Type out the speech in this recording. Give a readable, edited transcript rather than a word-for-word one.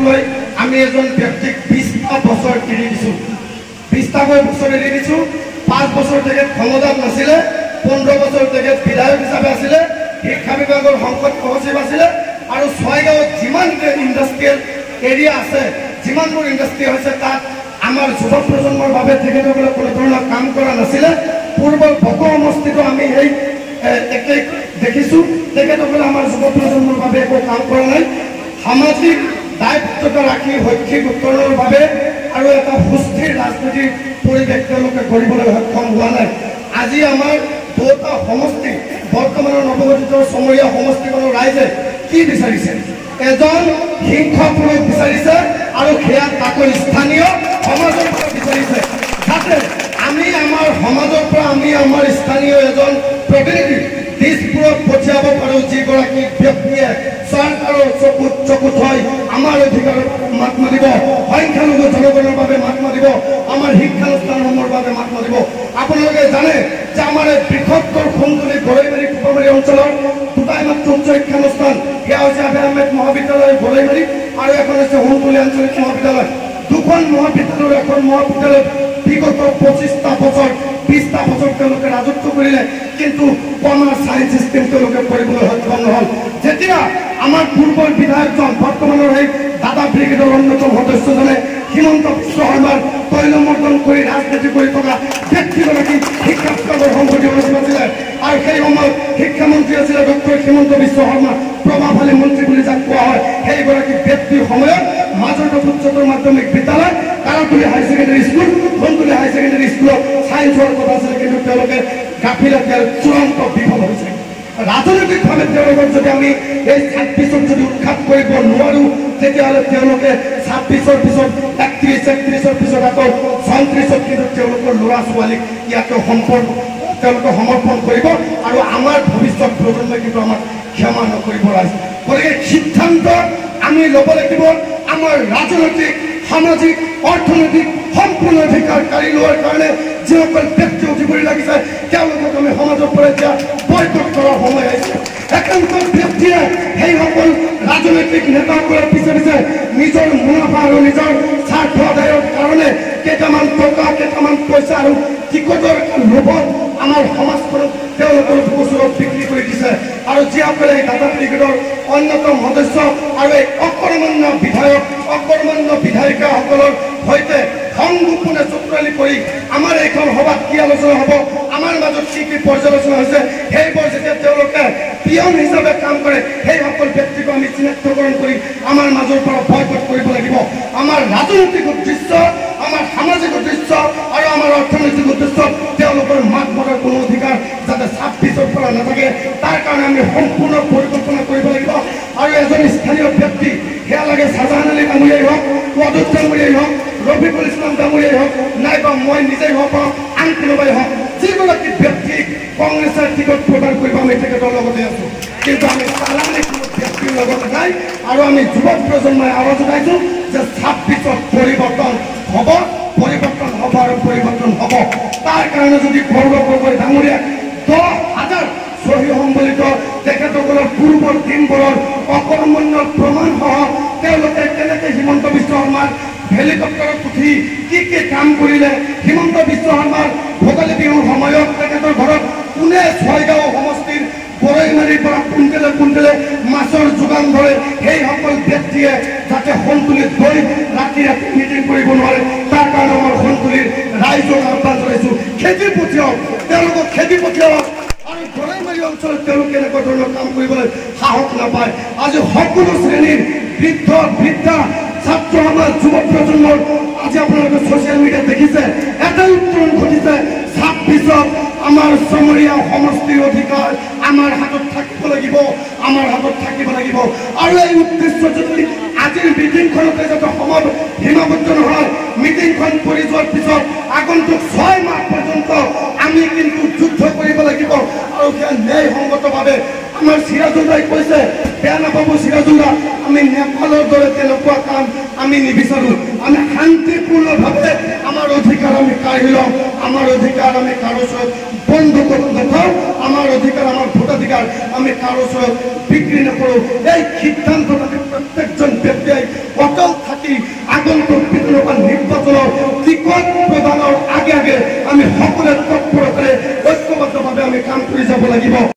লৈ আমি এজন ব্যক্তিক 20টা বছৰ এৰি দিছোঁ 20টা বছৰ এৰি দিছোঁ 5 বছৰ তেখেত ক্ষমতাত নাছিলে 15 বছৰ তেখেত বিধায়ক হিচাপে আছিলে শিক্ষা বিভাগৰ সংসদ সচিব আছিলে আৰু ছয়গাঁৱত যিমান ইণ্ডাষ্ট্ৰিয়েল এৰিয়া আছে যিমানবোৰ ইণ্ডাষ্ট্ৰি হৈছে তাত আমাৰ যুৱ প্ৰজন্মৰ বাবে তেখেতসকলে কোনো ধৰণৰ কাম কৰা নাছিলে পূৰ্বৰ বক সমষ্টিটো আমি এই একে দেখিছোঁ তেখেতসকলে আমাৰ যুৱ প্ৰজন্মৰ বাবে একো কাম কৰা নাই সামাজিক দায়িত্বতা ৰাখি শৈক্ষিক উত্তৰণৰ বাবে আৰু এটা সুস্থিৰ ৰাজনীতিৰ পৰিৱেশ তেওঁলোকে কৰিবলৈ সক্ষম হোৱা নাই আজি আমাৰ দুটা সমষ্টি বৰ্তমানৰ নৱগঠিত চমৰীয়া সমষ্টিখনৰ ৰাইজে কি বিচাৰিছে এজন হিংসা পুৰুষ বিচাৰিছে আৰু সেয়া তাকো স্থানীয় সমাজৰ পৰা বিচাৰিছে যাতে আমি আমাৰ সমাজৰ পৰা আমি আমাৰ স্থানীয় এজন প্ৰতিনিধি দিশপুৰত পঠিয়াব পাৰোঁ যিগৰাকী ব্যক্তিয়ে চৰকাৰৰ চকুত হৈ আমাৰ অধিকাৰৰ মাত মাতিব সংখ্যালঘু জনগণৰ বাবে মাত মাতিব আমাৰ শিক্ষানুষ্ঠানসমূহৰ বাবে মাত মাতিব আপোনালোকে জানে যে আমাৰ এই বৃহত্তৰ সোণতলী গৰৈমাৰী কোপামাৰী অঞ্চলৰ দুটাই মাত্ৰ উচ্চ শিক্ষানুষ্ঠান সেয়া হৈছে আবে আহমেদ মহাবিদ্যালয় গৰৈমাৰী আৰু এখন হৈছে সোণতলী আঞ্চলিক মহাবিদ্যালয় দুখন মহাবিদ্যালয়ৰ এখন মহাবিদ্যালয়ত বিগত 25টা বছৰ 20টা বছৰ তেওঁলোকে ৰাজত্ব কৰিলে কিন্তু কমাৰ্চ সায়েন্স ষ্ট্ৰীম তেওঁলোকে কৰিবলৈ সক্ষম নহ'ল যেতিয়া আমাৰ পূৰ্বৰ বিধায়কজন বৰ্তমানৰ এই দাদা ব্ৰিগেডৰ অন্যতম সদস্যজনে হিমন্ত বিশ্ব শৰ্মাৰ তৈলমৰ্দন কৰি ৰাজনীতি কৰি থকা ব্যক্তিগৰাকী শিক্ষা বিভাগৰ সংসদীয় সচিব আছিলে আৰু সেই সময়ত শিক্ষামন্ত্ৰী আছিলে ডক্টৰ হিমন্ত বিশ্ব শৰ্মা প্ৰভাৱশালী মন্ত্ৰী বুলি যাক কোৱা হয় সেইগৰাকী ব্যক্তিৰ সময়ত মাজৰটো উচ্চতৰ মাধ্যমিক বিদ্যালয় কাৰাতুলি হাই ছেকেণ্ডেৰী স্কুল সোণতলী হাই ছেকেণ্ডেৰী স্কুলত ছায়েন্সৰ কথা আছিলে কিন্তু তেওঁলোকে গাফিলতি আৰু চূড়ান্ত বিফল হৈছে ৰাজনৈতিকভাৱে তেওঁলোকক যদি আমি এই 26ত যদি উৎখাত কৰিব নোৱাৰোঁ তেতিয়াহ'লে তেওঁলোকে 26ৰ পিছত 31-31ৰ পিছত আকৌ 34ত কিন্তু তেওঁলোকৰ ল'ৰা ছোৱালীক ইয়াতে তেওঁলোকে সমৰ্পণ কৰিব আৰু আমাৰ ভৱিষ্যত প্ৰজন্মই কিন্তু আমাক ক্ষমা নকৰিব ৰাইজ গতিকে সিদ্ধান্ত আমি ল'ব লাগিব আমাৰ ৰাজনৈতিক সামাজিক অৰ্থনৈতিক সম্পূৰ্ণ অধিকাৰী লোৱাৰ কাৰণে যিসকল ব্যক্তি উঠিবৰি লাগিছে তেওঁলোকক আমি সমাজৰ পৰা এতিয়া বয়কট কৰাৰ সময় আহিছে একান্ত ব্যক্তিয়ে সেইসকল ৰাজনৈতিক নেতাসকলৰ পিছে পিছে নিজৰ মুনাফা আৰু নিজৰ স্বাৰ্থ আদায়ৰ কাৰণে কেইটামান টকা কেইটামান পইচা আৰু টিকটৰ লোভত আমাৰ সমাজখনক তেওঁলোকৰ ওচৰত বিক্ৰী কৰি দিছে আৰু যিসকলে এই দাদা ব্ৰিগেডৰ অন্যতম সদস্য আৰু এই অকৰ্মণ্য বিধায়ক অকৰ্মণ্য বিধায়িকাসকলৰ সৈতে সংগোপনে চক্ৰালি কৰি আমাৰ এইখন সভাত কি আলোচনা হ'ব আমাৰ মাজত কি পৰ্যালোচনা হৈছে সেইবোৰ যেতিয়া তেওঁলোকে পিয়ন হিচাপে কাম কৰে সেইসকল ব্যক্তিক আমি চিনাক্তকৰণ কৰি আমাৰ মাজৰ পৰা বয়কট কৰিব লাগিব আমাৰ ৰাজনৈতিক উদ্দেশ্য আমাৰ সামাজিক উদ্দেশ্য আৰু আমাৰ অৰ্থনৈতিক উদ্দেশ্য তেওঁলোকৰ মাত মতাৰ কোনো অধিকাৰ যাতে 26ৰ পৰা নাথাকে তাৰ কাৰণে আমি সম্পূৰ্ণ পৰিকল্পনা কৰিব লাগিব আৰু এজন স্থানীয় ব্যক্তি সেয়া লাগে শাহজাহান আলী ডাঙৰীয়াই হওক ৱাদুদ ডাঙৰীয়াই হওক ৰফিকুল ইছলাম ডাঙৰীয়াই হওক নাইবা মই নিজেই হওক আন কোনোবাই হওক যিগৰাকী ব্যক্তিক কংগ্ৰেছৰ টিকট প্ৰদান কৰিব আমি তেখেতৰ লগতে আছোঁ কিন্তু আমি চালানি কোনো ব্যক্তিৰ লগত নাই আৰু আমি যুৱ প্ৰজন্মই আৱাজ উঠাইছোঁ যে 26ত পৰিৱৰ্তন হ'ব আৰু পৰিৱৰ্তন হ'ব তাৰ কাৰণে যদি গৌৰৱ গগৈ ডাঙৰীয়াক 10,000 চহী সম্বলিত তেখেতসকলৰ পূৰ্বৰ দিনবোৰৰ অকৰ্মণ্যৰ প্ৰমাণসহ তেওঁলোকে কেনেকৈ হিমন্ত বিশ্ব শৰ্মাৰ হেলিকপ্টাৰত উঠি কি কাম কৰিলে হিমন্ত বিশ্ব শৰ্মাৰ ভোগালী বিহুৰ সময়ত তেখেতৰ ঘৰত কোনে ছয়গাঁও সমষ্টিৰ গৰৈমাৰীৰ পৰা কুইণ্টেলে মাছৰ যোগান ধৰে সেইসকল ব্যক্তিয়ে যাতে সোণতলীত গৈ ৰাতি মিটিং কৰিব নোৱাৰে তাৰ কাৰণে আমাৰ সোণতলীৰ ৰাইজক আহ্বান জনাইছোঁ খেতি পঠিয়াওক তেওঁলোকক খেতি পঠিয়াওক আৰু গৰৈমাৰী অঞ্চলত তেওঁলোকে এনেকুৱা ধৰণৰ কাম কৰিবলৈ সাহস নাপায় আজি সকলো শ্ৰেণীৰ বৃদ্ধা ছাত্ৰ সমাজ যুৱ প্ৰজন্মৰ আজি আপোনালোকে ছ'চিয়েল মিডিয়াত দেখিছে এটাই উত্তৰণ ঘটিছে 26ত আমাৰ চমৰীয়া সমষ্টিৰ অধিকাৰ আমাৰ হাতত থাকিব লাগিব আৰু এই উদ্দেশ্য যদি আজিৰ মিটিংখনতে যাতে সীমাবদ্ধ নহয় মিটিংখন কৰি যোৱাৰ পিছত আগন্তুক 6 মাহ পৰ্যন্ত আমি কিন্তু যুদ্ধ কৰিব লাগিব লাগিব আৰু সেয়া ন্যায়সংগতভাৱে আমাৰ চিৰাজুল্লাই কৈছে, বেয়া নাপাব চিৰাজুল্লা, আমি নেপালৰ দৰে তেনেকুৱা কাম আমি নিবিচাৰোঁ। আমি শান্তিপূৰ্ণভাৱে আমাৰ অধিকাৰ আমি কাঢ়ি লওঁ, আমাৰ অধিকাৰ আমি কাৰো ওচৰত বন্ধ নথওঁ, আমাৰ অধিকাৰ আমাৰ ভোটাধিকাৰ আমি কাৰো ওচৰত বিক্ৰী নকৰোঁ। এই সিদ্ধান্তত আমি প্ৰত্যেকজন ব্যক্তিয়ে অটল থাকি আগন্তুক বিধানসভা নিৰ্বাচনৰ টিকট প্ৰদানৰ আগে আগে আমি সকলোৱে তৎপৰতাৰে ঐক্যবদ্ধভাৱে আমি কাম কৰি যাব লাগিব।